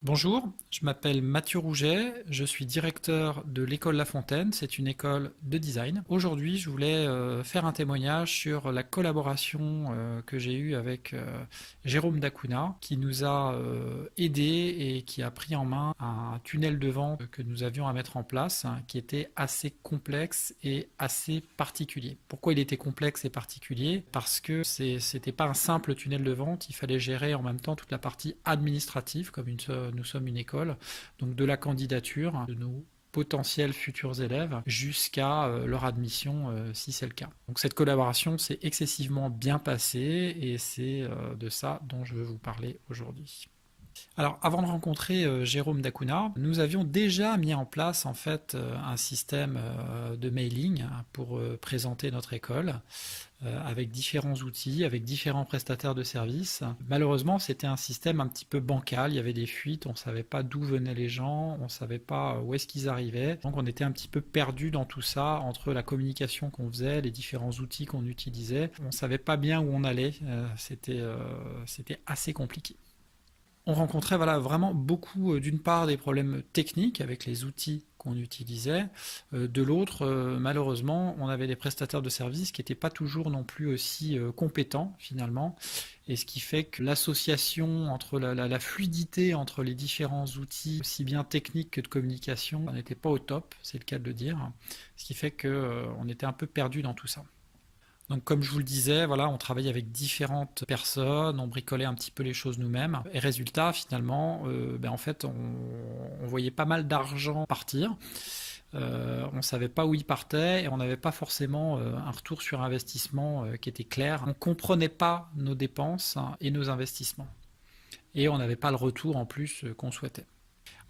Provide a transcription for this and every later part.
Bonjour, je m'appelle Mathieu Rouget, je suis directeur de l'école La Fontaine, c'est une école de design. Aujourd'hui, je voulais faire un témoignage sur la collaboration que j'ai eue avec Jérôme Dacuna, qui nous a aidés et qui a pris en main un tunnel de vente que nous avions à mettre en place, hein, qui était assez complexe et assez particulier. Pourquoi il était complexe et particulier? Parce que c'était pas un simple tunnel de vente, il fallait gérer en même temps toute la partie administrative, comme nous sommes une école, donc de la candidature de nos potentiels futurs élèves jusqu'à leur admission si c'est le cas. Donc cette collaboration s'est excessivement bien passée et c'est de ça dont je veux vous parler aujourd'hui. Alors, avant de rencontrer Jérôme Dacuna, nous avions déjà mis en place en fait un système de mailing, hein, pour présenter notre école avec différents outils, avec différents prestataires de services. Malheureusement, c'était un système un petit peu bancal, il y avait des fuites, on ne savait pas d'où venaient les gens, on ne savait pas où est-ce qu'ils arrivaient. Donc on était un petit peu perdu dans tout ça, entre la communication qu'on faisait, les différents outils qu'on utilisait. On ne savait pas bien où on allait, c'était assez compliqué. On rencontrait voilà, vraiment beaucoup, d'une part, des problèmes techniques avec les outils qu'on utilisait, de l'autre, malheureusement, on avait des prestataires de services qui n'étaient pas toujours non plus aussi compétents finalement, et ce qui fait que l'association entre la fluidité entre les différents outils, aussi bien techniques que de communication, n'était pas au top, c'est le cas de le dire, ce qui fait qu'on était un peu perdu dans tout ça. Donc comme je vous le disais, voilà, on travaillait avec différentes personnes, on bricolait un petit peu les choses nous-mêmes. Et résultat, finalement, en fait, on voyait pas mal d'argent partir. On ne savait pas où il partait et on n'avait pas forcément un retour sur investissement qui était clair. On ne comprenait pas nos dépenses, hein, et nos investissements. Et on n'avait pas le retour en plus qu'on souhaitait.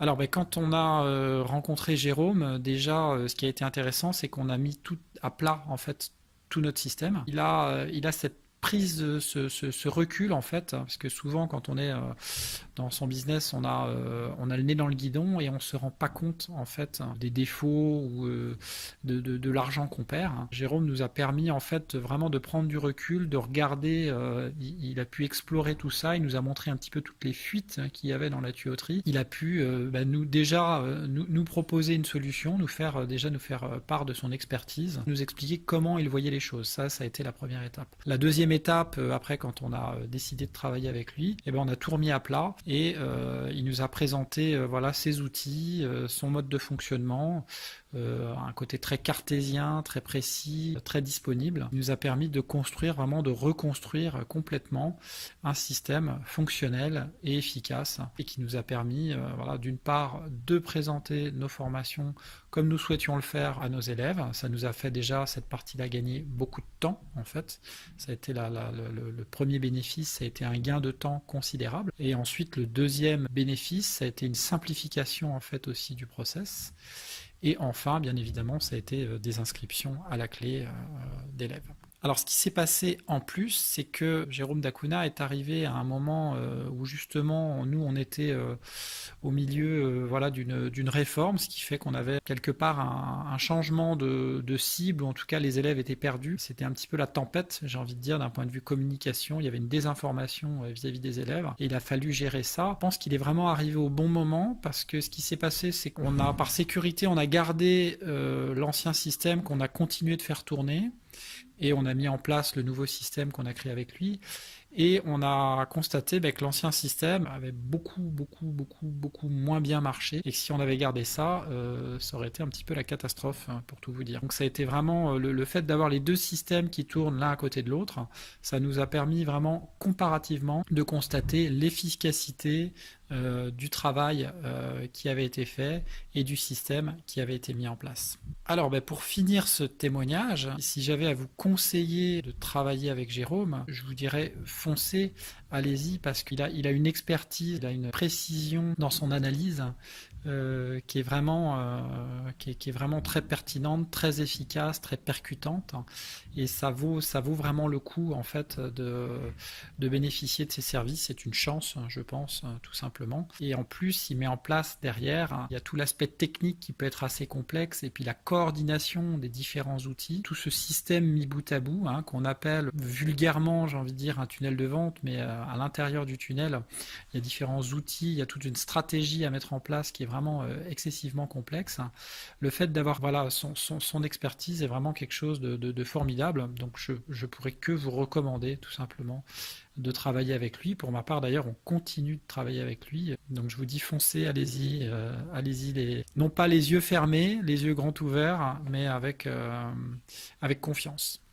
Alors, quand on a rencontré Jérôme, déjà, ce qui a été intéressant, c'est qu'on a mis tout à plat, en fait, tout notre système. Il a cette prise, ce recul, en fait, parce que souvent, quand on est dans son business, on a le nez dans le guidon et on ne se rend pas compte, en fait, des défauts ou de l'argent qu'on perd. Jérôme nous a permis, en fait, vraiment de prendre du recul, de regarder, il a pu explorer tout ça, il nous a montré un petit peu toutes les fuites qu'il y avait dans la tuyauterie. Il a pu nous proposer une solution, nous faire part de son expertise, nous expliquer comment il voyait les choses. Ça a été la première étape. La deuxième étape, après, quand on a décidé de travailler avec lui, on a tout remis à plat et il nous a présenté voilà, ses outils, son mode de fonctionnement, un côté très cartésien, très précis, très disponible. Il nous a permis de construire, vraiment de reconstruire complètement un système fonctionnel et efficace et qui nous a permis, voilà, d'une part, de présenter nos formations comme nous souhaitions le faire à nos élèves. Ça nous a fait déjà, cette partie-là, gagner beaucoup de temps, en fait. Ça a été le premier bénéfice, ça a été un gain de temps considérable. Et ensuite, le deuxième bénéfice, ça a été une simplification, en fait, aussi du process. Et enfin, bien évidemment, ça a été des inscriptions à la clé d'élèves. Alors, ce qui s'est passé en plus, c'est que Jérôme Dacuna est arrivé à un moment où justement, nous, on était au milieu voilà, d'une réforme, ce qui fait qu'on avait quelque part un changement de cible, ou en tout cas, les élèves étaient perdus. C'était un petit peu la tempête, j'ai envie de dire, d'un point de vue communication. Il y avait une désinformation vis-à-vis des élèves et il a fallu gérer ça. Je pense qu'il est vraiment arrivé au bon moment parce que ce qui s'est passé, c'est qu'on a, par sécurité, on a gardé l'ancien système qu'on a continué de faire tourner. Et on a mis en place le nouveau système qu'on a créé avec lui. Et on a constaté que l'ancien système avait beaucoup moins bien marché. Et que si on avait gardé ça, ça aurait été un petit peu la catastrophe, hein, pour tout vous dire. Donc ça a été vraiment le fait d'avoir les deux systèmes qui tournent l'un à côté de l'autre. Ça nous a permis vraiment comparativement de constater l'efficacité du travail qui avait été fait et du système qui avait été mis en place. Alors pour finir ce témoignage, si j'avais à vous conseiller de travailler avec Jérôme, je vous dirais foncez, allez-y, parce qu'il a une expertise, il a une précision dans son analyse qui est vraiment très pertinente, très efficace, très percutante, et ça vaut vraiment le coup, en fait, de bénéficier de ces services. C'est une chance, je pense, tout simplement. Et en plus, il met en place derrière, il y a tout l'aspect technique qui peut être assez complexe, et puis la coordination des différents outils, tout ce système mis bout à bout, hein, qu'on appelle vulgairement, j'ai envie de dire, un tunnel de vente, mais à l'intérieur du tunnel, il y a différents outils, il y a toute une stratégie à mettre en place qui est vraiment excessivement complexe. Le fait d'avoir voilà, son expertise est vraiment quelque chose de formidable. Donc je pourrais que vous recommander tout simplement de travailler avec lui. Pour ma part d'ailleurs, on continue de travailler avec lui. Donc je vous dis foncez, allez-y, allez-y, non pas les yeux fermés, les yeux grands ouverts, mais avec confiance.